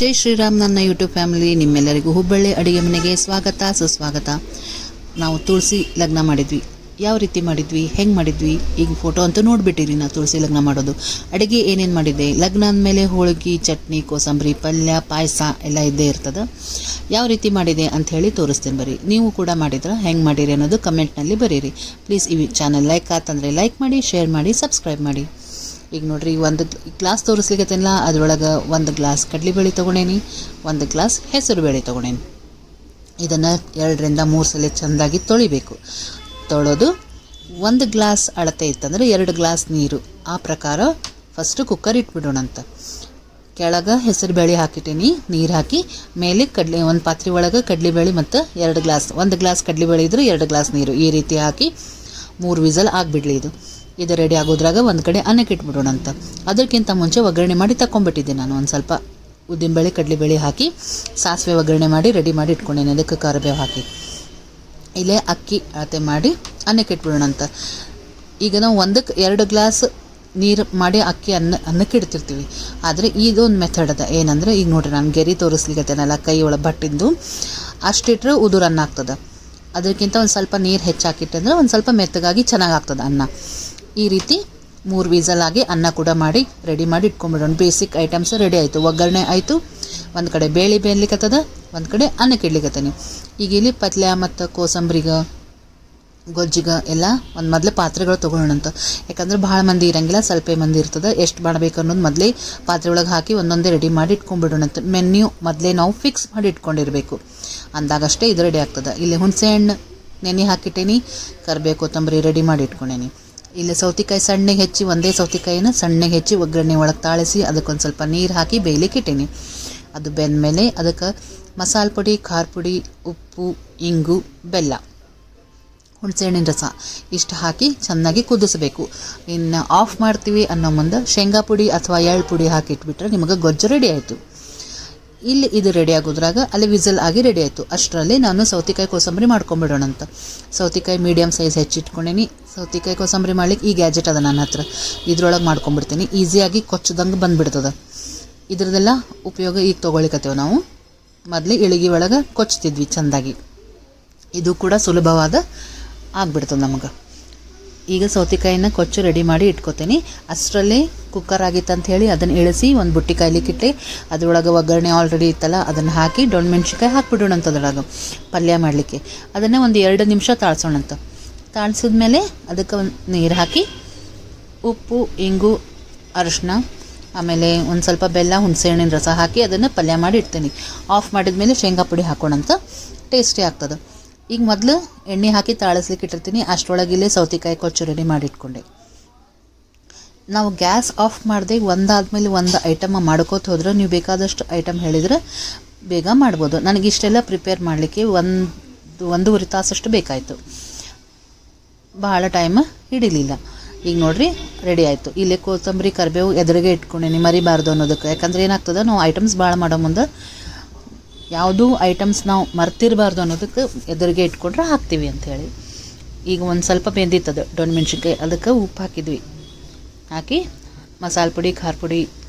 ಜೈ ಶ್ರೀರಾಮ್. ನನ್ನ YouTube family ನಿಮ್ಮೆಲ್ಲರಿಗೂ ಹುಬ್ಬಳ್ಳಿ ಅಡುಗೆ ಮನೆಗೆ ಸ್ವಾಗತ ಸುಸ್ವಾಗತ. ನಾವು ತುಳಸಿ ಲಗ್ನ ಮಾಡಿದ್ವಿ. ಯಾವ ರೀತಿ ಮಾಡಿದ್ವಿ, ಹೆಂಗೆ ಮಾಡಿದ್ವಿ, ಈಗ ಫೋಟೋ ಅಂತೂ ನೋಡಿಬಿಟ್ಟಿರಿ. ನಾವು ತುಳಸಿ ಲಗ್ನ ಮಾಡೋದು. ಅಡುಗೆ ಏನೇನು ಮಾಡಿದ್ದೆ, ಲಗ್ನ ಅಂದಮೇಲೆ ಹೋಳಿಗೆ, ಚಟ್ನಿ, ಕೋಸಂಬರಿ, ಪಲ್ಯ, ಪಾಯಸ ಎಲ್ಲ ಇದ್ದೇ ಇರ್ತದೆ. ಯಾವ ರೀತಿ ಮಾಡಿದೆ ಅಂಥೇಳಿ ತೋರಿಸ್ತೀನಿ ಬರ್ರಿ. ನೀವು ಕೂಡ ಮಾಡಿದ್ರೆ ಹೆಂಗೆ ಮಾಡಿರಿ ಅನ್ನೋದು ಕಮೆಂಟ್ನಲ್ಲಿ ಬರೀರಿ. ಪ್ಲೀಸ್ ಈ ಚಾನಲ್ ಲೈಕ್ ಆತಂದರೆ ಲೈಕ್ ಮಾಡಿ, ಶೇರ್ ಮಾಡಿ, ಸಬ್ಸ್ಕ್ರೈಬ್ ಮಾಡಿ. ಈಗ ನೋಡ್ರಿ, ಒಂದು ಗ್ಲಾಸ್ ತೋರಿಸ್ಲಿಕ್ಕತ್ತೇನಲ್ಲ, ಅದ್ರೊಳಗೆ ಒಂದು ಗ್ಲಾಸ್ ಕಡಲೆಬೇಳೆ ತೊಗೊಂಡೇನಿ, ಒಂದು ಗ್ಲಾಸ್ ಹೆಸರು ಬೇಳೆ ತೊಗೊಂಡೇನಿ. ಇದನ್ನು 2 ರಿಂದ 3 ಸಲ ಚೆಂದಾಗಿ ತೊಳಿಬೇಕು. ತೊಳೆದು ಒಂದು ಗ್ಲಾಸ್ ಅಳತೆ ಇತ್ತಂದ್ರೆ 2 ಗ್ಲಾಸ್ ನೀರು, ಆ ಪ್ರಕಾರ ಫಸ್ಟು ಕುಕ್ಕರ್ ಇಟ್ಬಿಡೋಣಂತ. ಕೆಳಗೆ ಹೆಸರು ಬೇಳೆ ಹಾಕಿಟ್ಟೀನಿ, ನೀರು ಹಾಕಿ ಮೇಲೆ ಒಂದು ಪಾತ್ರೆ ಒಳಗೆ ಕಡಲೆಬೇಳೆ ಮತ್ತು 2 ಗ್ಲಾಸ್, 1 ಗ್ಲಾಸ್ ಕಡಲೆಬೇಳೆ ಇದ್ರೆ 2 ಗ್ಲಾಸ್ ನೀರು, ಈ ರೀತಿ ಹಾಕಿ 3 ವಿಸಲ್ ಆಗಿಬಿಡ್ಲಿ. ಇದು ರೆಡಿ ಆಗೋದ್ರಾಗ ಒಂದು ಕಡೆ ಅನ್ನಕ್ಕೆ ಇಟ್ಬಿಡೋಣಂತ. ಅದಕ್ಕಿಂತ ಮುಂಚೆ ಒಗ್ಗರಣೆ ಮಾಡಿ ತಗೊಂಡ್ಬಿಟ್ಟಿದ್ದೆ ನಾನು. ಒಂದು ಸ್ವಲ್ಪ ಉದ್ದಿನಬೇಳೆ, ಕಡಲೆಬೇಳೆ ಹಾಕಿ ಸಾಸಿವೆ ಒಗ್ಗರಣೆ ಮಾಡಿ ರೆಡಿ ಮಾಡಿ ಇಟ್ಕೊಂಡೇನೆ. ಅದಕ್ಕೆ ಕರಿಬೇವು ಹಾಕಿ ಇಲ್ಲೇ ಅಕ್ಕಿ ಅಳತೆ ಮಾಡಿ ಅನ್ನಕ್ಕೆ ಇಟ್ಬಿಡೋಣಂತ. ಈಗ ನಾವು 2 ಗ್ಲಾಸ್ ನೀರು ಮಾಡಿ ಅಕ್ಕಿ ಅನ್ನಕ್ಕೆ ಇಡ್ತಿರ್ತೀವಿ. ಆದರೆ ಇದೊಂದು ಮೆಥಡ್ ಅದ. ಏನಂದರೆ, ಈಗ ನೋಡಿರಿ, ನಾನು ಗೆರಿ ತೋರಿಸ್ಲಿಕ್ಕತ್ತೇನಲ್ಲ ಕೈ ಒಳಗೆ ಬಟ್ಟಿದ್ದು, ಅಷ್ಟಿಟ್ರೆ ಉದುರು ಅನ್ನ ಆಗ್ತದೆ. ಅದಕ್ಕಿಂತ ಒಂದು ಸ್ವಲ್ಪ ನೀರು ಹೆಚ್ಚಾಕಿಟ್ಟಂದ್ರೆ ಒಂದು ಸ್ವಲ್ಪ ಮೆತ್ತಗಾಗಿ ಚೆನ್ನಾಗಾಗ್ತದೆ ಅನ್ನ. ಈ ರೀತಿ 3 ವಿಸಲ್ ಆಗಿ ಅನ್ನ ಕೂಡ ಮಾಡಿ ರೆಡಿ ಮಾಡಿ ಇಟ್ಕೊಂಡ್ಬಿಡೋಣ. ಬೇಸಿಕ್ ಐಟಮ್ಸ್ ರೆಡಿ ಆಯಿತು. ಒಗ್ಗರಣೆ ಆಯಿತು, ಒಂದು ಕಡೆ ಬೇಳೆ ಬೇಯಲಿಕ್ಕತ್ತದ, ಒಂದು ಕಡೆ ಅನ್ನಕ್ಕೆ ಇಡ್ಲಿಕ್ಕತ್ತೀನಿ. ಈಗ ಇಲ್ಲಿ ಪಲ್ಯ ಮತ್ತು ಕೋಸಂಬರಿಗೆ, ಗೊಜ್ಜಿಗೆ ಎಲ್ಲ ಒಂದು ಮೊದಲೇ ಪಾತ್ರೆಗಳು ತೊಗೊಳ್ಳೋಣಂತ. ಯಾಕಂದ್ರೆ ಭಾಳ ಮಂದಿ ಇರೋಂಗಿಲ್ಲ, ಸ್ವಲ್ಪ ಮಂದಿ ಇರ್ತದೆ. ಎಷ್ಟು ಮಾಡಬೇಕು ಅನ್ನೋದು ಮೊದಲೇ ಪಾತ್ರೆ ಒಳಗೆ ಹಾಕಿ ಒಂದೊಂದೇ ರೆಡಿ ಮಾಡಿ ಇಟ್ಕೊಂಡ್ಬಿಡೋಣಂತ. ಮೆನ್ಯೂ ಮೊದಲೇ ನಾವು ಫಿಕ್ಸ್ ಮಾಡಿ ಇಟ್ಕೊಂಡಿರಬೇಕು, ಅಂದಾಗಷ್ಟೇ ಇದು ರೆಡಿ ಆಗ್ತದೆ. ಇಲ್ಲಿ ಹುಣಸೆ ಹಣ್ಣು ನೆನೆ ಹಾಕಿಟ್ಟೇನಿ, ಕರಿಬೇವು, ಕೊತ್ತಂಬರಿ ರೆಡಿ ಮಾಡಿ ಇಟ್ಕೊಂಡೇನಿ. ಇಲ್ಲಿ ಸೌತೆಕಾಯಿ ಸಣ್ಣಗೆ ಹೆಚ್ಚಿ, ಒಂದೇ ಸೌತೆಕಾಯಿನ ಸಣ್ಣಗೆ ಹೆಚ್ಚಿ ಒಗ್ಗರಣೆ ಒಳಗೆ ತಾಳಿಸಿ ಅದಕ್ಕೊಂದು ಸ್ವಲ್ಪ ನೀರು ಹಾಕಿ ಬೇಯಲಿಕ್ಕೆ ಇಟ್ಟೀನಿ. ಅದು ಬೆಂದಮೇಲೆ ಅದಕ್ಕೆ ಮಸಾಲೆ ಪುಡಿ, ಖಾರ ಪುಡಿ, ಉಪ್ಪು, ಇಂಗು, ಬೆಲ್ಲ, ಹುಣಸೆಹಣ್ಣಿನ ರಸ ಇಷ್ಟು ಹಾಕಿ ಚೆನ್ನಾಗಿ ಕುದಿಸ್ಬೇಕು. ಇನ್ನು ಆಫ್ ಮಾಡ್ತೀವಿ ಅನ್ನೋ ಮುಂದೆ ಶೇಂಗಾ ಪುಡಿ ಅಥವಾ ಎಳ್ಳು ಪುಡಿ ಹಾಕಿ ಇಟ್ಬಿಟ್ರೆ ನಿಮಗೆ ಗೊಜ್ಜು ರೆಡಿ ಆಯಿತು. ಇಲ್ಲಿ ಇದು ರೆಡಿ ಆಗೋದ್ರಾಗ ಅಲ್ಲಿ ವಿಸಲ್ ಆಗಿ ರೆಡಿ ಆಯಿತು. ಅಷ್ಟರಲ್ಲಿ ನಾನು ಸೌತೆಕಾಯಿ ಕೋಸಂಬರಿ ಮಾಡ್ಕೊಂಬಿಡೋಣಂತ. ಸೌತೆಕಾಯಿ ಮೀಡಿಯಮ್ ಸೈಜ್ ಹೆಚ್ಚಿಟ್ಕೊಂಡೇನಿ. ಸೌತೆಕಾಯಿ ಕೋಸಂಬರಿ ಮಾಡ್ಲಿಕ್ಕೆ ಈ ಗ್ಯಾಜೆಟ್ ಅದ ನನ್ನ ಹತ್ರ, ಇದ್ರೊಳಗೆ ಮಾಡ್ಕೊಂಬಿಡ್ತೀನಿ. ಈಸಿಯಾಗಿ ಕೊಚ್ಚದಂಗೆ ಬಂದುಬಿಡ್ತದೆ. ಇದ್ರದ್ದೆಲ್ಲ ಉಪಯೋಗ ಈಗ ತೊಗೊಳಿಕತ್ತೇವೆ ನಾವು. ಮೊದಲೇ ಇಳಿಗೆ ಒಳಗೆ ಕೊಚ್ತಿದ್ವಿ ಚೆಂದಾಗಿ. ಇದು ಕೂಡ ಸುಲಭವಾದ ಆಗ್ಬಿಡ್ತದೆ ನಮಗೆ. ಈಗ ಸೌತೆಕಾಯಿನ ಕೊಚ್ಚು ರೆಡಿ ಮಾಡಿ ಇಟ್ಕೋತೀನಿ. ಅಷ್ಟರಲ್ಲೇ ಕುಕ್ಕರ್ ಆಗಿತ್ತು ಅಂತ ಹೇಳಿ ಅದನ್ನು ಇಳಿಸಿ ಒಂದು ಬುಟ್ಟಿ ಕಾಯ್ಲಿಕ್ಕಿಟ್ಟೆ. ಅದರೊಳಗೆ ಒಗ್ಗರಣೆ ಆಲ್ರೆಡಿ ಇತ್ತಲ್ಲ, ಅದನ್ನು ಹಾಕಿ ದೊಣ್ಣೆ ಮೆಣ್ಸಿನ್ಕಾಯಿ ಹಾಕ್ಬಿಡೋಣಂತ ಅದ್ರೊಳಗೆ ಪಲ್ಯ ಮಾಡಲಿಕ್ಕೆ. ಅದನ್ನೇ ಒಂದು 2 ನಿಮಿಷ ತಾಳ್ಸೋಣಂತ. ತಾಳ್ಸಿದ್ಮೇಲೆ ಅದಕ್ಕೆ ಒಂದು ನೀರು ಹಾಕಿ ಉಪ್ಪು, ಇಂಗು, ಅರಿಶಿನ, ಆಮೇಲೆ ಒಂದು ಸ್ವಲ್ಪ ಬೆಲ್ಲ, ಹುಣಸೆಹಣ್ಣಿನ ರಸ ಹಾಕಿ ಅದನ್ನು ಪಲ್ಯ ಮಾಡಿ ಇಡ್ತೀನಿ. ಆಫ್ ಮಾಡಿದ್ಮೇಲೆ ಶೇಂಗಾ ಪುಡಿ ಹಾಕೋಣಂತ, ಟೇಸ್ಟಿ ಆಗ್ತದೆ. ಈಗ ಮೊದಲು ಎಣ್ಣೆ ಹಾಕಿ ತಾಳಿಸ್ಲಿಕ್ಕೆ ಇಟ್ಟಿರ್ತೀನಿ. ಅಷ್ಟರೊಳಗಿಲ್ಲೇ ಸೌತೆಕಾಯಿ ಕೊಚ್ಚು ರೆಡಿ ಮಾಡಿ ಇಟ್ಕೊಂಡೆ. ನಾವು ಗ್ಯಾಸ್ ಆಫ್ ಮಾಡದೆ ಒಂದಾದ್ಮೇಲೆ ಒಂದು ಐಟಮ್ ಮಾಡ್ಕೋತ ಹೋದ್ರೆ, ನೀವು ಬೇಕಾದಷ್ಟು ಐಟಮ್ ಹೇಳಿದರೆ ಬೇಗ ಮಾಡ್ಬೋದು. ನನಗಿಷ್ಟೆಲ್ಲ ಪ್ರಿಪೇರ್ ಮಾಡಲಿಕ್ಕೆ 1.5 ತಾಸಷ್ಟು ಬೇಕಾಯಿತು. ಭಾಳ ಟೈಮ್ ಹಿಡಿಲಿಲ್ಲ. ಈಗ ನೋಡಿರಿ ರೆಡಿ ಆಯಿತು. ಇಲ್ಲೇ ಕೊತ್ತಂಬರಿ, ಕರಿಬೇವು ಎದುರಿಗೆ ಇಟ್ಕೊಂಡೇನಿ, ಮರಿಬಾರ್ದು ಅನ್ನೋದಕ್ಕೆ. ಯಾಕಂದ್ರೆ ಏನಾಗ್ತದೆ, ನಾವು ಐಟಮ್ಸ್ ಭಾಳ ಮಾಡೋ ಮುಂದೆ ಯಾವುದೂ ಐಟಮ್ಸ್ ನಾವು ಮರ್ತಿರಬಾರ್ದು ಅನ್ನೋದಕ್ಕೆ ಎದುರಿಗೆ ಇಟ್ಕೊಂಡ್ರೆ ಹಾಕ್ತೀವಿ ಅಂಥೇಳಿ. ಈಗ ಒಂದು ಸ್ವಲ್ಪ ಬೆಂದಿತ್ತದು ದೊಣ್ಣೆ ಮೆಣ್ಸಿನ್ಕಾಯಿ, ಅದಕ್ಕೆ ಉಪ್ಪು ಹಾಕಿದ್ವಿ. ಹಾಕಿ ಮಸಾಲೆ ಪುಡಿ, ಖಾರ ಪುಡಿ,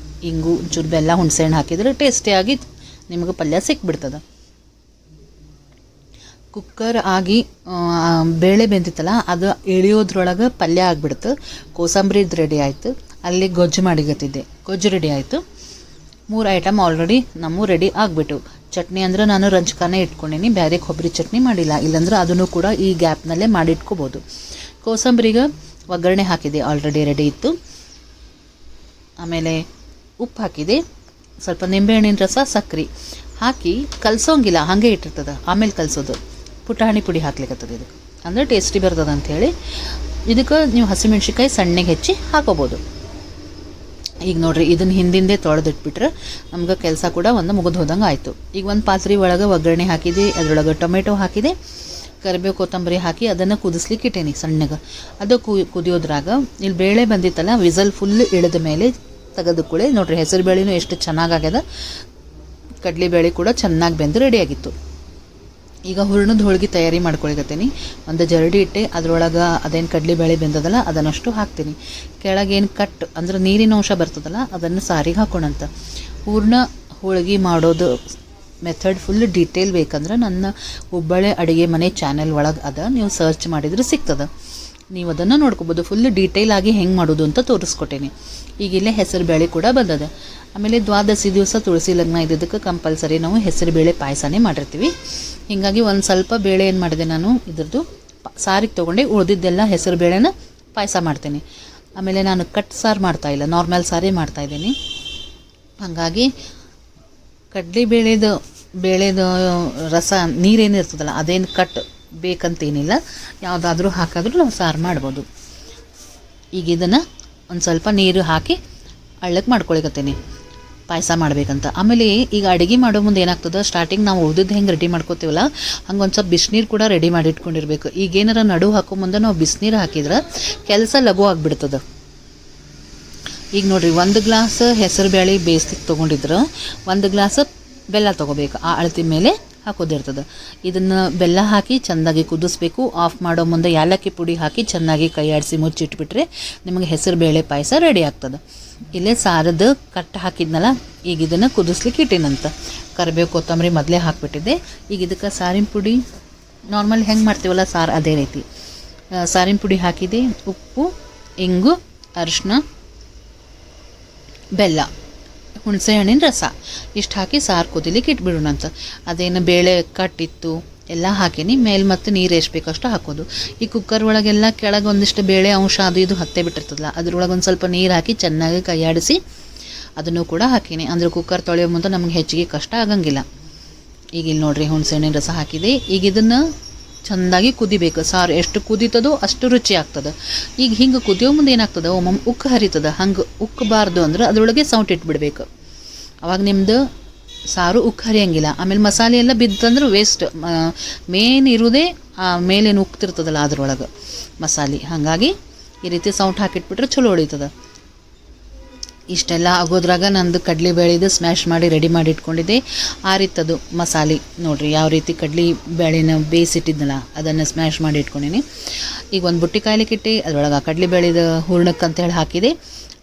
ಇಂಗು, ಒಂಚೂರು ಬೆಲ್ಲ, ಹುಣಸೆಹಣ್ಣು ಹಾಕಿದ್ರೆ ಟೇಸ್ಟಿಯಾಗಿ ನಿಮಗೆ ಪಲ್ಯ ಸಿಕ್ಬಿಡ್ತದೆ. ಕುಕ್ಕರ್ ಆಗಿ ಬೇಳೆ ಬೆಂದಿತ್ತಲ್ಲ, ಅದು ಇಳಿಯೋದ್ರೊಳಗೆ ಪಲ್ಯ ಆಗಿಬಿಡ್ತು. ಕೋಸಂಬರಿದು ರೆಡಿ ಆಯಿತು. ಅಲ್ಲಿ ಗೊಜ್ಜು ಮಾಡಿಗತ್ತಿದ್ದೆ, ಗೊಜ್ಜು ರೆಡಿ ಆಯಿತು. 3 ಐಟಮ್ ಆಲ್ರೆಡಿ ನಮ್ಮ ರೆಡಿ ಆಗಿಬಿಟ್ಟು. ಚಟ್ನಿ ಅಂದರೆ ನಾನು ರಂಜಕಾನೇ ಇಟ್ಕೊಂಡೀನಿ, ಬೇರೆ ಕೊಬ್ಬರಿ ಚಟ್ನಿ ಮಾಡಿಲ್ಲ. ಇಲ್ಲಾಂದ್ರೆ ಅದನ್ನು ಕೂಡ ಈ ಗ್ಯಾಪ್ನಲ್ಲೇ ಮಾಡಿಟ್ಕೋಬೋದು. ಕೋಸಂಬರಿಗೆ ಒಗ್ಗರಣೆ ಹಾಕಿದೆ, ಆಲ್ರೆಡಿ ರೆಡಿ ಇತ್ತು. ಆಮೇಲೆ ಉಪ್ಪು ಹಾಕಿದೆ, ಸ್ವಲ್ಪ ನಿಂಬೆಹಣ್ಣಿನ ರಸ, ಸಕ್ಕರೆ ಹಾಕಿ ಕಲಸೋಂಗಿಲ್ಲ, ಹಾಗೆ ಇಟ್ಟಿರ್ತದೆ. ಆಮೇಲೆ ಕಲಸೋದು. ಪುಟಾಣಿ ಪುಡಿ ಹಾಕ್ಲಿಕ್ಕತ್ತದ ಇದಕ್ಕೆ, ಅಂದರೆ ಟೇಸ್ಟಿ ಬರ್ತದೆ ಅಂಥೇಳಿ. ಇದಕ್ಕೆ ನೀವು ಹಸಿಮೆಣ್ಸಿನ್ಕಾಯಿ ಸಣ್ಣಗೆ ಹೆಚ್ಚಿ ಹಾಕೋಬೋದು. ಈಗ ನೋಡಿರಿ, ಇದನ್ನು ಹಿಂದಿಂದೆ ತೊಳೆದಿಟ್ಬಿಟ್ರೆ ನಮ್ಗೆ ಕೆಲಸ ಕೂಡ ಒಂದು ಮುಗಿದು ಹೋದಂಗೆ ಆಯಿತು. ಈಗ ಒಂದು ಪಾತ್ರೆ ಒಳಗೆ ಒಗ್ಗರಣೆ ಹಾಕಿದೆ, ಅದರೊಳಗೆ ಟೊಮೆಟೊ ಹಾಕಿದೆ, ಕರಿಬೇವು, ಕೊತ್ತಂಬರಿ ಹಾಕಿ ಅದನ್ನು ಕುದಿಸ್ಲಿಕ್ಕೆ ಇಟ್ಟೇನಿ ಸಣ್ಣಗೆ. ಅದು ಕುದಿಯೋದ್ರಾಗ ಇಲ್ಲಿ ಬೇಳೆ ಬಂದಿತ್ತಲ್ಲ, ವಿಸಲ್ ಫುಲ್ ಇಳಿದ ಮೇಲೆ ತೆಗೆದುಕೊಳ್ಳಿ. ನೋಡಿರಿ, ಹೆಸರು ಬೇಳೆನೂ ಎಷ್ಟು ಚೆನ್ನಾಗಾಗ್ಯದ, ಕಡಲೆಬೇಳೆ ಕೂಡ ಚೆನ್ನಾಗಿ ಬೆಂದು ರೆಡಿಯಾಗಿತ್ತು. ಈಗ ಹೂರ್ಣದ ಹೋಳಿಗೆ ತಯಾರಿ ಮಾಡ್ಕೊಳಿಕತ್ತೀನಿ. ಒಂದು ಜರಡಿ ಇಟ್ಟೆ, ಅದರೊಳಗೆ ಅದೇನು ಕಡಲೆಬೇಳೆ ಬೆಂದದಲ್ಲ ಅದನ್ನಷ್ಟು ಹಾಕ್ತೀನಿ. ಕೆಳಗೇನು ಕಟ್ ಅಂದ್ರೆ ನೀರಿನ ಅಂಶ ಬರ್ತದಲ್ಲ, ಅದನ್ನು ಸಾರಿಗೆ ಹಾಕೋಣಂತ. ಹೋಳ್ಗೆ ಮಾಡೋದು ಮೆಥಡ್ ಫುಲ್ ಡೀಟೇಲ್ ಬೇಕಂದ್ರೆ ನನ್ನ ಹುಬ್ಬಳ್ಳಿ ಅಡುಗೆ ಮನೆ ಚಾನೆಲ್ ಒಳಗೆ ಅದ, ನೀವು ಸರ್ಚ್ ಮಾಡಿದರೆ ಸಿಗ್ತದೆ. ನೀವು ಅದನ್ನು ನೋಡ್ಕೊಬೋದು. ಫುಲ್ ಡೀಟೇಲ್ ಆಗಿ ಹೆಂಗೆ ಮಾಡೋದು ಅಂತ ತೋರಿಸ್ಕೊಟ್ಟೇನೆ. ಈಗ ಇಲ್ಲೇ ಹೆಸರು ಬೇಳೆ ಕೂಡ ಬಂದದ. ಆಮೇಲೆ ದ್ವಾದಶಿ ದಿವಸ ತುಳಸಿ ಲಗ್ನ ಇದ್ದದಕ್ಕೆ ಕಂಪಲ್ಸರಿ ನಾವು ಹೆಸರು ಬೇಳೆ ಪಾಯಸನೇ ಮಾಡಿರ್ತೀವಿ. ಹೀಗಾಗಿ ಒಂದು ಸ್ವಲ್ಪ ಬೇಳೆ ಏನು ಮಾಡಿದೆ ನಾನು ಇದ್ರದ್ದು ಸಾರಿಗೆ ತೊಗೊಂಡೆ, ಉಳಿದಿದ್ದೆಲ್ಲ ಹೆಸರು ಬೇಳೆನ ಪಾಯಸ ಮಾಡ್ತೇನೆ. ಆಮೇಲೆ ನಾನು ಕಟ್ ಸಾರು ಮಾಡ್ತಾಯಿಲ್ಲ, ನಾರ್ಮಲ್ ಸಾರೇ ಮಾಡ್ತಾಯಿದ್ದೀನಿ. ಹಾಗಾಗಿ ಕಡಲೆ ಬೇಳೆದು ರಸ ನೀರೇನಿರ್ತದಲ್ಲ ಅದೇನು ಕಟ್ ಬೇಕಂತೇನಿಲ್ಲ, ಯಾವುದಾದ್ರೂ ಹಾಕಿದ್ರೂ ನಾವು ಸಾರು ಮಾಡ್ಬೋದು. ಈಗ ಇದನ್ನು ಒಂದು ಸ್ವಲ್ಪ ನೀರು ಹಾಕಿ ಹಳ್ಳಕ್ಕೆ ಮಾಡ್ಕೊಳಿಕತ್ತೀನಿ ಪಾಯಸ ಮಾಡಬೇಕಂತ. ಆಮೇಲೆ ಈಗ ಅಡುಗೆ ಮಾಡೋ ಮುಂದೆ ಏನಾಗ್ತದೆ, ಸ್ಟಾರ್ಟಿಂಗ್ ನಾವು ಉಳಿದಿದ್ದು ಹೆಂಗೆ ರೆಡಿ ಮಾಡ್ಕೋತೀವಲ್ಲ ಹಂಗೆ ಒಂದು ಸ್ವಲ್ಪ ಬಿಸಿನೀರು ಕೂಡ ರೆಡಿ ಮಾಡಿ ಇಟ್ಕೊಂಡಿರ್ಬೇಕು. ಈಗೇನಾರ ನಡು ಹಾಕೋ ಮುಂದೆ ನಾವು ಬಿಸಿನೀರು ಹಾಕಿದ್ರೆ ಕೆಲಸ ಲಘು ಆಗಿಬಿಡ್ತದೆ. ಈಗ ನೋಡಿರಿ, 1 ಗ್ಲಾಸ್ ಹೆಸರು ಬೇಳೆ ಬೇಯಿಸ್ಲಿಕ್ಕೆ ತೊಗೊಂಡಿದ್ರೆ 1 ಗ್ಲಾಸ್ ಬೆಲ್ಲ ತೊಗೋಬೇಕು. ಆ ಅಳತೆ ಮೇಲೆ ಹಾಕೋದಿರ್ತದೆ. ಇದನ್ನು ಬೆಲ್ಲ ಹಾಕಿ ಚೆಂದಾಗಿ ಕುದಿಸ್ಬೇಕು. ಆಫ್ ಮಾಡೋ ಮುಂದೆ ಏಲಕ್ಕಿ ಪುಡಿ ಹಾಕಿ ಚೆನ್ನಾಗಿ ಕೈ ಆಡಿಸಿ ಮುಚ್ಚಿಟ್ಬಿಟ್ರೆ ನಿಮಗೆ ಹೆಸರು ಬೇಳೆ ಪಾಯಸ ರೆಡಿ ಆಗ್ತದೆ. ಇಲ್ಲೇ ಸಾರದ್ದು ಕಟ್ ಹಾಕಿದ್ನಲ್ಲ, ಈಗ ಇದನ್ನು ಕುದಿಸ್ಲಿಕ್ಕೆ ಇಟ್ಟಿನಂತ. ಕರಿಬೇವು ಕೊತ್ತಂಬರಿ ಮೊದಲೇ ಹಾಕಿಬಿಟ್ಟಿದ್ದೆ. ಈಗ ಇದಕ್ಕೆ ಸಾರಿನ ಪುಡಿ ನಾರ್ಮಲ್ ಹೆಂಗೆ ಮಾಡ್ತೀವಲ್ಲ ಸಾರು ಅದೇ ರೀತಿ ಸಾರಿನ ಪುಡಿ ಹಾಕಿದೆ. ಉಪ್ಪು, ಇಂಗು, ಅರಿಶಿನ, ಬೆಲ್ಲ, ಹುಣಸೆ ಹಣ್ಣಿನ ರಸ ಇಷ್ಟು ಹಾಕಿ ಸಾರು ಕುದಿಲಿಕ್ಕೆ ಇಟ್ಬಿಡೋಣಂತ. ಅದೇನು ಬೇಳೆ ಕಟ್ಟಿತ್ತು ಎಲ್ಲ ಹಾಕೀನಿ. ಮೇಲೆ ಮತ್ತು ನೀರು ಎಷ್ಟು ಬೇಕಷ್ಟು ಹಾಕೋದು. ಈ ಕುಕ್ಕರ್ ಒಳಗೆಲ್ಲ ಕೆಳಗೆ ಒಂದಿಷ್ಟು ಬೇಳೆ ಅಂಶ ಅದು ಇದು ಹತ್ತೆ ಬಿಟ್ಟಿರ್ತದಲ್ಲ, ಅದ್ರೊಳಗೆ ಒಂದು ಸ್ವಲ್ಪ ನೀರು ಹಾಕಿ ಚೆನ್ನಾಗಿ ಕೈಯಾಡಿಸಿ ಅದನ್ನು ಕೂಡ ಹಾಕೀನಿ. ಅಂದರೆ ಕುಕ್ಕರ್ ತೊಳೆಯೋ ಮುಂದೆ ನಮಗೆ ಹೆಚ್ಚಿಗೆ ಕಷ್ಟ ಆಗಂಗಿಲ್ಲ. ಈಗ ಇಲ್ಲಿ ನೋಡಿರಿ, ಹುಣಸೆ ಹಣ್ಣಿನ ರಸ ಹಾಕಿದೆ. ಈಗ ಇದನ್ನು ಚೆಂದಾಗಿ ಕುದಿಬೇಕು. ಸಾರು ಎಷ್ಟು ಕುದೀತದೋ ಅಷ್ಟು ರುಚಿ ಆಗ್ತದೆ. ಈಗ ಹಿಂಗೆ ಕುದಿಯೋ ಮುಂದೆ ಏನಾಗ್ತದೆ, ಒಮ್ಮೊಮ್ಮೆ ಉಕ್ಕು ಹರಿತದೆ. ಹಂಗೆ ಉಕ್ಕಬಾರ್ದು ಅಂದ್ರೆ ಅದರೊಳಗೆ ಸೌಂಟ್ ಇಟ್ಬಿಡ್ಬೇಕು. ಅವಾಗ ನಿಮ್ಮದು ಸಾರು ಉಕ್ಕು ಹರಿಯಂಗಿಲ್ಲ. ಆಮೇಲೆ ಮಸಾಲೆ ಎಲ್ಲ ಬಿತ್ತಂದ್ರೆ ವೇಸ್ಟ್. ಮೇನ್ ಇರೋದೇ ಮೇಲೇನು ಉಕ್ತಿರ್ತದಲ್ಲ ಅದ್ರೊಳಗೆ ಮಸಾಲೆ. ಹಾಗಾಗಿ ಈ ರೀತಿ ಸೌಂಟ್ ಹಾಕಿಟ್ಬಿಟ್ರೆ ಚಲೋ ಉಳಿತದೆ. ಇಷ್ಟೆಲ್ಲ ಆಗೋದ್ರಾಗ ನಂದು ಕಡಲೆ ಬೇಳೆದು ಸ್ಮ್ಯಾಶ್ ಮಾಡಿ ರೆಡಿ ಮಾಡಿ ಇಟ್ಕೊಂಡಿದ್ದೆ. ಆರಿತ್ತದು ಮಸಾಲೆ ನೋಡಿರಿ, ಯಾವ ರೀತಿ ಕಡಲೆ ಬೇಳೆನ ಬೇಯಿಸಿಟ್ಟಿದ್ನಲ್ಲ ಅದನ್ನು ಸ್ಮ್ಯಾಶ್ ಮಾಡಿ ಇಟ್ಕೊಂಡಿನಿ. ಈಗ ಒಂದು ಬುಟ್ಟಿ ಕಾಯ್ಲಿಕ್ಕೆ ಇಟ್ಟು ಅದರೊಳಗೆ ಕಡಲೆ ಬೇಳೆದ ಹೂರ್ಣಕ್ಕೆ ಅಂತೇಳಿ ಹಾಕಿದೆ.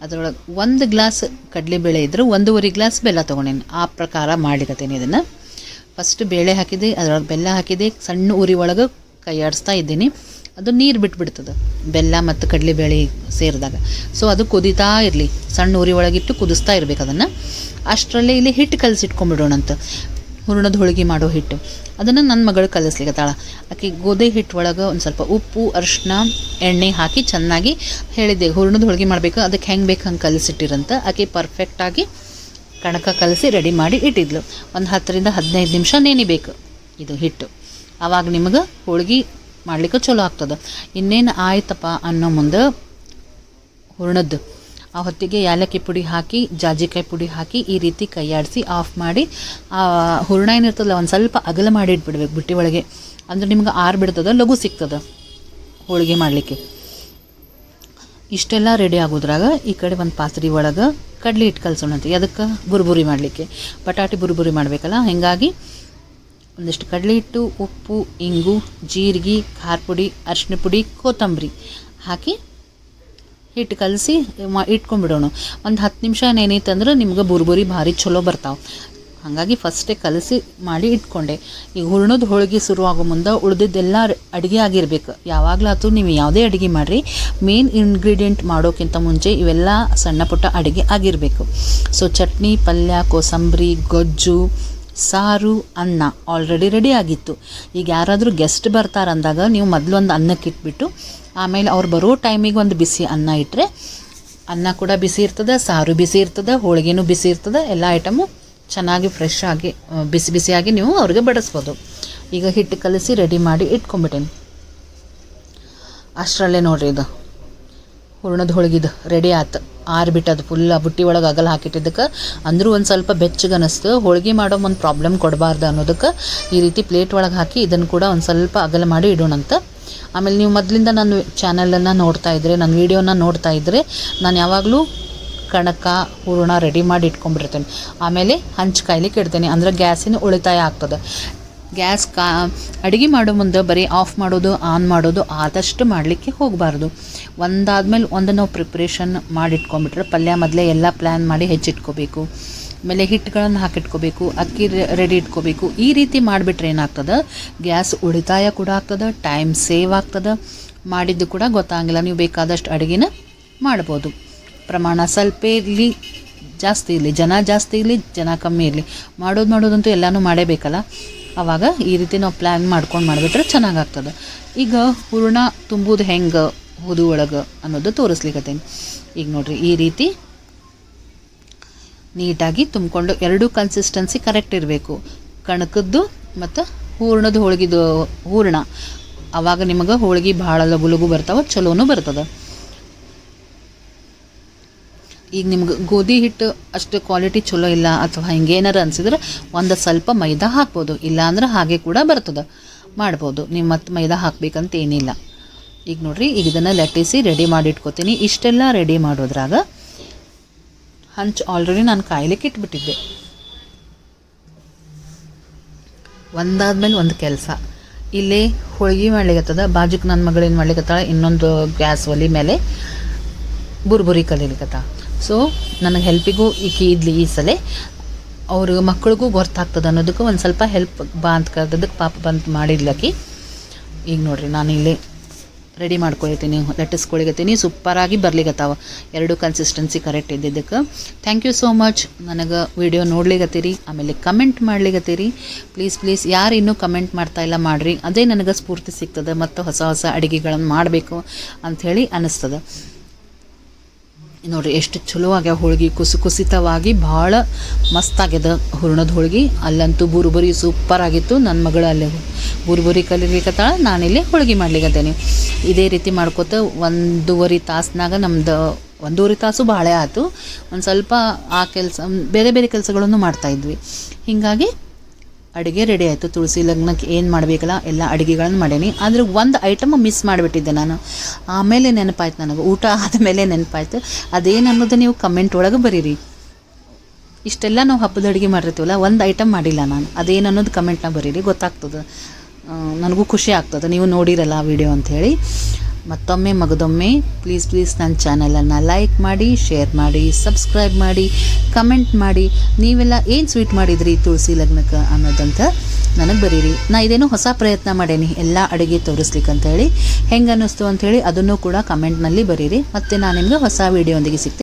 ಅದರೊಳಗೆ 1 ಗ್ಲಾಸ್ ಕಡಲೆಬೇಳೆ ಇದ್ದರೆ 1.5 ಗ್ಲಾಸ್ ಬೆಲ್ಲ ತೊಗೊಂಡೇನಿ. ಆ ಪ್ರಕಾರ ಮಾಡ್ಲಿಕ್ಕತ್ತೇನೆ ಇದನ್ನು. ಫಸ್ಟ್ ಬೇಳೆ ಹಾಕಿದೆ, ಅದರೊಳಗೆ ಬೆಲ್ಲ ಹಾಕಿದೆ. ಸಣ್ಣ ಉರಿ ಒಳಗೆ ಕೈ ಆಡಿಸ್ತಾ ಇದ್ದೀನಿ. ಅದು ನೀರು ಬಿಟ್ಬಿಡ್ತದೆ ಬೆಲ್ಲ ಮತ್ತು ಕಡಲೆಬೇಳೆ ಸೇರಿದಾಗ. ಸೊ ಅದು ಕುದೀತಾ ಇರಲಿ, ಸಣ್ಣ ಉರಿ ಒಳಗಿಟ್ಟು ಕುದಿಸ್ತಾ ಇರಬೇಕು ಅದನ್ನು. ಅಷ್ಟರಲ್ಲೇ ಇಲ್ಲಿ ಹಿಟ್ಟು ಕಲಸಿಟ್ಕೊಂಡ್ಬಿಡೋಣಂತ. ಹೂರ್ಣದ ಹೋಳಿಗೆ ಮಾಡೋ ಹಿಟ್ಟು ಅದನ್ನು ನನ್ನ ಮಗಳು ಕಲಿಸ್ಲಿಕ್ಕತ್ತಾಳ. ಆಕೆ ಗೋಧಿ ಹಿಟ್ಟು ಒಳಗೆ ಒಂದು ಸ್ವಲ್ಪ ಉಪ್ಪು, ಅರಿಶಿನ, ಎಣ್ಣೆ ಹಾಕಿ ಚೆನ್ನಾಗಿ ಹೇಳಿದ್ದೆ ಹೂರ್ಣದ ಹೋಳಿಗೆ ಮಾಡಬೇಕು, ಅದಕ್ಕೆ ಹೆಂಗೆ ಬೇಕು ಹಂಗೆ ಕಲಿಸಿಟ್ಟಿರಂತ. ಆಕೆ ಪರ್ಫೆಕ್ಟಾಗಿ ಕಣಕ ಕಲಸಿ ರೆಡಿ ಮಾಡಿ ಇಟ್ಟಿದ್ಲು. ಒಂದು 10 ರಿಂದ 15 ನಿಮಿಷ ನೆನಿಬೇಕು ಇದು ಹಿಟ್ಟು. ಆವಾಗ ನಿಮಗೆ ಹೋಳಿಗೆ ಮಾಡ್ಲಿಕ್ಕೆ ಚಲೋ ಆಗ್ತದೆ. ಇನ್ನೇನು ಆಯ್ತಪ್ಪ ಅನ್ನೋ ಮುಂದೆ ಹೂರ್ಣದ್ದು ಆ ಹೊತ್ತಿಗೆ ಏಲಕ್ಕಿ ಪುಡಿ ಹಾಕಿ, ಜಾಜಿಕಾಯಿ ಪುಡಿ ಹಾಕಿ ಈ ರೀತಿ ಕೈಯಾಡಿಸಿ ಆಫ್ ಮಾಡಿ ಆ ಹೂರ್ಣ ಏನಿರ್ತದಲ್ಲ ಒಂದು ಸ್ವಲ್ಪ ಅಗಲ ಮಾಡಿ ಇಟ್ಬಿಡ್ಬೇಕು ಬುಟ್ಟಿ ಒಳಗೆ. ಅಂದರೆ ನಿಮ್ಗೆ ಬಿಡ್ತದೆ, ಲಘು ಸಿಗ್ತದೆ ಹೋಳಿಗೆ ಮಾಡಲಿಕ್ಕೆ. ಇಷ್ಟೆಲ್ಲ ರೆಡಿ ಆಗೋದ್ರಾಗ ಈ ಕಡೆ ಒಂದು ಪಾತ್ರೆ ಒಳಗೆ ಕಡಲೆ ಹಿಟ್ಟು ಕಲಸೋಣಂತೆ. ಅದಕ್ಕೆ ಬುರ್ಬುರಿ ಮಾಡಲಿಕ್ಕೆ ಬಟಾಟೆ ಬುರ್ಬುರಿ ಮಾಡಬೇಕಲ್ಲ, ಹೀಗಾಗಿ ಒಂದಿಷ್ಟು ಕಡಲೆ ಹಿಟ್ಟು, ಉಪ್ಪು, ಇಂಗು, ಜೀರಿಗೆ, ಖಾರ ಪುಡಿ, ಅರಿಶಿನ ಪುಡಿ, ಕೊತ್ತಂಬರಿ ಹಾಕಿ ಹಿಟ್ಟು ಕಲಸಿ ಇಟ್ಕೊಂಡ್ಬಿಡೋಣ. ಒಂದು 10 ನಿಮಿಷ ನೆನೀತಂದ್ರೆ ನಿಮ್ಗೆ ಬುರ್ಬುರಿ ಭಾರಿ ಚಲೋ ಬರ್ತಾವೆ. ಹಾಗಾಗಿ ಫಸ್ಟೇ ಕಲಸಿ ಮಾಡಿ ಇಟ್ಕೊಂಡೆ. ಈಗ ಹೂರ್ಣದ ಹೋಳಿಗೆ ಶುರುವಾಗೋ ಮುಂದೆ ಉಳಿದಿದ್ದೆಲ್ಲ ಅಡುಗೆ ಆಗಿರಬೇಕು. ಯಾವಾಗಲಾತು ನೀವು ಯಾವುದೇ ಅಡುಗೆ ಮಾಡಿರಿ, ಮೇನ್ ಇಂಗ್ರೀಡಿಯೆಂಟ್ ಮಾಡೋಕ್ಕಿಂತ ಮುಂಚೆ ಇವೆಲ್ಲ ಸಣ್ಣ ಪುಟ್ಟ ಅಡುಗೆ ಆಗಿರಬೇಕು. ಸೊ ಚಟ್ನಿ, ಪಲ್ಯ, ಕೋಸಂಬರಿ, ಗೊಜ್ಜು, ಸಾರು, ಅನ್ನ ಆಲ್ರೆಡಿ ರೆಡಿ ಆಗಿತ್ತು. ಈಗ ಯಾರಾದರೂ ಗೆಸ್ಟ್ ಬರ್ತಾರಂದಾಗ ನೀವು ಮೊದಲೊಂದು ಅನ್ನಕ್ಕೆ ಇಟ್ಬಿಟ್ಟು ಆಮೇಲೆ ಅವ್ರು ಬರೋ ಟೈಮಿಗೆ ಒಂದು ಬಿಸಿ ಅನ್ನ ಇಟ್ಟರೆ ಅನ್ನ ಕೂಡ ಬಿಸಿ ಇರ್ತದೆ, ಸಾರು ಬಿಸಿ ಇರ್ತದೆ, ಹೋಳಿಗೆನೂ ಬಿಸಿ ಇರ್ತದೆ. ಎಲ್ಲ ಐಟಮು ಚೆನ್ನಾಗಿ ಫ್ರೆಶ್ ಆಗಿ ಬಿಸಿ ಬಿಸಿಯಾಗಿ ನೀವು ಅವ್ರಿಗೆ ಬಡಿಸ್ಬೋದು. ಈಗ ಹಿಟ್ಟು ಕಲಸಿ ರೆಡಿ ಮಾಡಿ ಇಟ್ಕೊಂಡ್ಬಿಟ್ಟೇನಿ. ಅಷ್ಟರಲ್ಲೇ ನೋಡಿರಿ ಇದು ಹೂರ್ಣದ ಹೋಳಿಗೆದು ರೆಡಿ ಆಯ್ತು. ಆರಿಬಿಟ್ಟದು ಫುಲ್ ಆ ಬುಟ್ಟಿ ಒಳಗೆ ಅಗಲ ಹಾಕಿಟ್ಟಿದ್ದಕ್ಕೆ. ಅಂದರೂ ಒಂದು ಸ್ವಲ್ಪ ಬೆಚ್ಚಗೆ ಅನ್ನಿಸ್ತು. ಹೋಳಿಗೆ ಮಾಡೋ ಒಂದು ಪ್ರಾಬ್ಲಮ್ ಕೊಡಬಾರ್ದು ಅನ್ನೋದಕ್ಕೆ ಈ ರೀತಿ ಪ್ಲೇಟ್ ಒಳಗೆ ಹಾಕಿ ಇದನ್ನು ಕೂಡ ಒಂದು ಸ್ವಲ್ಪ ಅಗಲ ಮಾಡಿ ಇಡೋಣಂತ. ಆಮೇಲೆ ನೀವು ಮೊದಲಿಂದ ನನ್ನ ಚಾನಲನ್ನು ನೋಡ್ತಾ ಇದ್ದರೆ, ನನ್ನ ವೀಡಿಯೋನ ನೋಡ್ತಾ ಇದ್ದರೆ, ನಾನು ಯಾವಾಗಲೂ ಕಣಕ ಹೂರಣ ರೆಡಿ ಮಾಡಿ ಇಟ್ಕೊಂಡ್ಬಿಡ್ತೇನೆ. ಆಮೇಲೆ ಹಂಚು ಕಾಯ್ಲಿಕ್ಕೆ ಇಡ್ತೇನೆ. ಅಂದರೆ ಗ್ಯಾಸಿನ ಉಳಿತಾಯ ಆಗ್ತದೆ. ಗ್ಯಾಸ್ ಅಡುಗೆ ಮಾಡೋ ಮುಂದೆ ಬರೀ ಆಫ್ ಮಾಡೋದು ಆನ್ ಮಾಡೋದು ಆದಷ್ಟು ಮಾಡಲಿಕ್ಕೆ ಹೋಗಬಾರ್ದು. ಒಂದಾದ್ಮೇಲೆ ಒಂದು ನಾವು ಪ್ರಿಪ್ರೇಷನ್ ಮಾಡಿಟ್ಕೊಂಡ್ಬಿಟ್ರೆ, ಪಲ್ಯ ಮೊದಲೇ ಎಲ್ಲ ಪ್ಲ್ಯಾನ್ ಮಾಡಿ ಹೆಚ್ಚಿಟ್ಕೋಬೇಕು. ಆಮೇಲೆ ಹಿಟ್ಟುಗಳನ್ನು ಹಾಕಿಟ್ಕೋಬೇಕು, ಅಕ್ಕಿ ರೆಡಿ ಇಟ್ಕೋಬೇಕು. ಈ ರೀತಿ ಮಾಡಿಬಿಟ್ರೆ ಏನಾಗ್ತದೆ, ಗ್ಯಾಸ್ ಉಳಿತಾಯ ಕೂಡ ಆಗ್ತದೆ, ಟೈಮ್ ಸೇವ್ ಆಗ್ತದೆ, ಮಾಡಿದ್ದು ಕೂಡ ಗೊತ್ತಾಗಿಲ್ಲ. ನೀವು ಬೇಕಾದಷ್ಟು ಅಡುಗೆನ ಮಾಡ್ಬೋದು. ಪ್ರಮಾಣ ಸ್ವಲ್ಪ ಇರಲಿ, ಜಾಸ್ತಿ ಇರಲಿ, ಜನ ಜಾಸ್ತಿ ಇರಲಿ, ಜನ ಕಮ್ಮಿ ಇರಲಿ, ಮಾಡೋದಂತೂ ಎಲ್ಲನೂ ಮಾಡೇಬೇಕಲ್ಲ. ಆವಾಗ ಈ ರೀತಿ ನಾವು ಪ್ಲ್ಯಾನ್ ಮಾಡ್ಕೊಂಡು ಮಾಡಿಬಿಟ್ರೆ ಚೆನ್ನಾಗಾಗ್ತದೆ. ಈಗ ಹೂರಣ ತುಂಬುದು ಹೆಂಗೆ ಹುದು ಒಳಗೆ ಅನ್ನೋದು ತೋರಿಸ್ಲಿಕ್ಕತ್ತೇನೆ. ಈಗ ನೋಡಿರಿ, ಈ ರೀತಿ ನೀಟಾಗಿ ತುಂಬಿಕೊಂಡು ಎರಡೂ ಕನ್ಸಿಸ್ಟೆನ್ಸಿ ಕರೆಕ್ಟ್ ಇರಬೇಕು. ಕಣಕದ್ದು ಮತ್ತು ಹೂರಣದ ಹೋಳಿಗೆದು ಹೂರಣ, ಆವಾಗ ನಿಮಗೆ ಹೋಳಿಗೆ ಭಾಳ ಲಗು ಲಗು ಬರ್ತಾವೆ, ಚಲೋನೂ ಬರ್ತದೆ. ಈಗ ನಿಮ್ಗೆ ಗೋಧಿ ಹಿಟ್ಟು ಅಷ್ಟು ಕ್ವಾಲಿಟಿ ಚಲೋ ಇಲ್ಲ ಅಥವಾ ಹಿಂಗೇನಾರು ಅನಿಸಿದ್ರೆ ಒಂದು ಸ್ವಲ್ಪ ಮೈದಾ ಹಾಕ್ಬೋದು, ಇಲ್ಲಾಂದ್ರೆ ಹಾಗೆ ಕೂಡ ಬರ್ತದೆ, ಮಾಡ್ಬೋದು. ನೀವು ಮತ್ತೆ ಮೈದಾ ಹಾಕಬೇಕಂತ ಏನಿಲ್ಲ. ಈಗ ನೋಡಿರಿ, ಈಗ ಇದನ್ನು ಲಟ್ಟಿಸಿ ರೆಡಿ ಮಾಡಿ ಇಟ್ಕೋತೀನಿ. ಇಷ್ಟೆಲ್ಲ ರೆಡಿ ಮಾಡೋದ್ರಾಗ ಹಂಚು ಆಲ್ರೆಡಿ ನಾನು ಕಾಯ್ಲಿಕ್ಕೆ ಇಟ್ಬಿಟ್ಟಿದ್ದೆ. ಒಂದಾದ್ಮೇಲೆ ಒಂದು ಕೆಲಸ. ಇಲ್ಲೇ ಹೋಳಿಗೆ ಮಾಡ್ಲಿಕ್ಕತ್ತದ, ಬಾಜುಕ್ಕೆ ನನ್ನ ಮಗಳೇನು ಮಾಡ್ಲಿಕ್ಕತ್ತಾಳ, ಇನ್ನೊಂದು ಗ್ಯಾಸ್ ಒಲೆ ಮೇಲೆ ಬುರ್ಬುರಿ ಕಲೀಲಿಕ್ಕತ್ತ. ಸೊ ನನಗೆ ಹೆಲ್ಪಿಗೂ ಈಕಿ ಇದ್ಲಿ ಈ ಸಲ, ಅವ್ರ ಮಕ್ಕಳಿಗೂ ಗೊತ್ತಾಗ್ತದೆ ಅನ್ನೋದಕ್ಕೆ ಒಂದು ಸ್ವಲ್ಪ ಹೆಲ್ಪ್ ಬಾ ಅಂತ ಕರೆದಕ್ಕೆ ಪಾಪ ಬಂದು ಮಾಡಿದ್ಲಕ್ಕಿ. ಈಗ ನೋಡಿರಿ, ನಾನು ಇಲ್ಲಿ ರೆಡಿ ಮಾಡ್ಕೊಳ್ತೀನಿ, ಲಟ್ಟಿಸ್ಕೊಳಿಗತ್ತೀನಿ. ಸೂಪರಾಗಿ ಬರ್ಲಿಕ್ಕತ್ತಾವ, ಎರಡು ಕನ್ಸಿಸ್ಟೆನ್ಸಿ ಕರೆಕ್ಟ್ ಇದ್ದಿದ್ದಕ್ಕೆ. ಥ್ಯಾಂಕ್ ಯು ಸೋ ಮಚ್ ನನಗೆ ವಿಡಿಯೋ ನೋಡ್ಲಿಕ್ಕತ್ತೀರಿ, ಆಮೇಲೆ ಕಮೆಂಟ್ ಮಾಡ್ಲಿಕ್ಕತ್ತೀರಿ. ಪ್ಲೀಸ್ ಯಾರು ಇನ್ನೂ ಕಮೆಂಟ್ ಮಾಡ್ತಾಯಿಲ್ಲ ಮಾಡಿರಿ, ಅದೇ ನನಗೆ ಸ್ಫೂರ್ತಿ ಸಿಗ್ತದೆ ಮತ್ತು ಹೊಸ ಹೊಸ ಅಡುಗೆಗಳನ್ನು ಮಾಡಬೇಕು ಅಂಥೇಳಿ ಅನ್ನಿಸ್ತದೆ. ನೋಡಿರಿ, ಎಷ್ಟು ಚಲೋ ಆಗ್ಯಾವ ಹೋಳಿಗೆ, ಕುಸಿತವಾಗಿ ಭಾಳ ಮಸ್ತಾಗ್ಯದ ಹೂರಣದ ಹೋಳಿಗೆ. ಅಲ್ಲಂತೂ ಬುರುಬುರಿ ಸೂಪರ್ ಆಗಿತ್ತು. ನನ್ನ ಮಗಳು ಅಲ್ಲೇ ಬುರುಬುರಿ ಕಲಿಲಿಕ್ಕತ್ತಾಳ, ನಾನಿಲ್ಲಿ ಹೋಳಿಗೆ ಮಾಡ್ಲಿಕ್ಕತ್ತೇನೆ. ಇದೇ ರೀತಿ ಮಾಡ್ಕೋತ 1.5 ತಾಸಿನಾಗ ನಮ್ದು 1.5 ತಾಸು ಭಾಳ ಆಯಿತು. ಒಂದು ಸ್ವಲ್ಪ ಆ ಕೆಲಸ ಬೇರೆ ಬೇರೆ ಕೆಲಸಗಳನ್ನು ಮಾಡ್ತಾಯಿದ್ವಿ. ಹೀಗಾಗಿ ಅಡುಗೆ ರೆಡಿ ಆಯಿತು. ತುಳಸಿ ಲಗ್ನಕ್ಕೆ ಏನು ಮಾಡಬೇಕಲ್ಲ ಎಲ್ಲ ಅಡುಗೆಗಳನ್ನು ಮಾಡೀನಿ. ಆದರೆ ಒಂದು ಐಟಮ್ ಮಿಸ್ ಮಾಡಿಬಿಟ್ಟಿದ್ದೆ ನಾನು. ಆಮೇಲೆ ನೆನಪಾಯ್ತು ನನಗೆ, ಊಟ ಆದಮೇಲೆ ನೆನಪಾಯ್ತು. ಅದೇನು ಅನ್ನೋದು ನೀವು ಕಮೆಂಟ್ ಒಳಗೆ ಬರೀರಿ. ಇಷ್ಟೆಲ್ಲ ನಾವು ಹಬ್ಬದ ಅಡುಗೆ ಮಾಡಿರ್ತೀವಲ್ಲ, ಒಂದು ಐಟಮ್ ಮಾಡಿಲ್ಲ ನಾನು. ಅದೇನು ಅನ್ನೋದು ಕಮೆಂಟ್ನಾಗ ಬರೀರಿ, ಗೊತ್ತಾಗ್ತದೆ, ನನಗೂ ಖುಷಿ ಆಗ್ತದೆ ನೀವು ನೋಡಿರಲ್ಲ ಆ ವಿಡಿಯೋ ಅಂಥೇಳಿ. ಮತ್ತೊಮ್ಮೆ ಮಗದೊಮ್ಮೆ ಪ್ಲೀಸ್ ನನ್ನ ಚಾನಲನ್ನು ಲೈಕ್ ಮಾಡಿ, ಶೇರ್ ಮಾಡಿ, ಸಬ್ಸ್ಕ್ರೈಬ್ ಮಾಡಿ, ಕಮೆಂಟ್ ಮಾಡಿ. ನೀವೆಲ್ಲ ಏನು ಸ್ವೀಟ್ ಮಾಡಿದ್ರಿ ತುಳಸಿ ಲಗ್ನಕ್ಕೆ ಅನ್ನೋದಂತ ನನಗೆ ಬರೀರಿ. ನಾ ಇದೇನೋ ಹೊಸ ಪ್ರಯತ್ನ ಮಾಡೇನಿ ಎಲ್ಲ ಅಡುಗೆ ತೋರಿಸ್ಲಿಕ್ಕೆ ಅಂಥೇಳಿ. ಹೆಂಗೆ ಅನ್ನಿಸ್ತು ಅಂಥೇಳಿ ಅದನ್ನು ಕೂಡ ಕಮೆಂಟ್ನಲ್ಲಿ ಬರೀರಿ. ಮತ್ತು ನಾನು ನಿಮಗೆ ಹೊಸ ವೀಡಿಯೋ ಒಂದಿಗೆ ಸಿಗ್ತೀನಿ.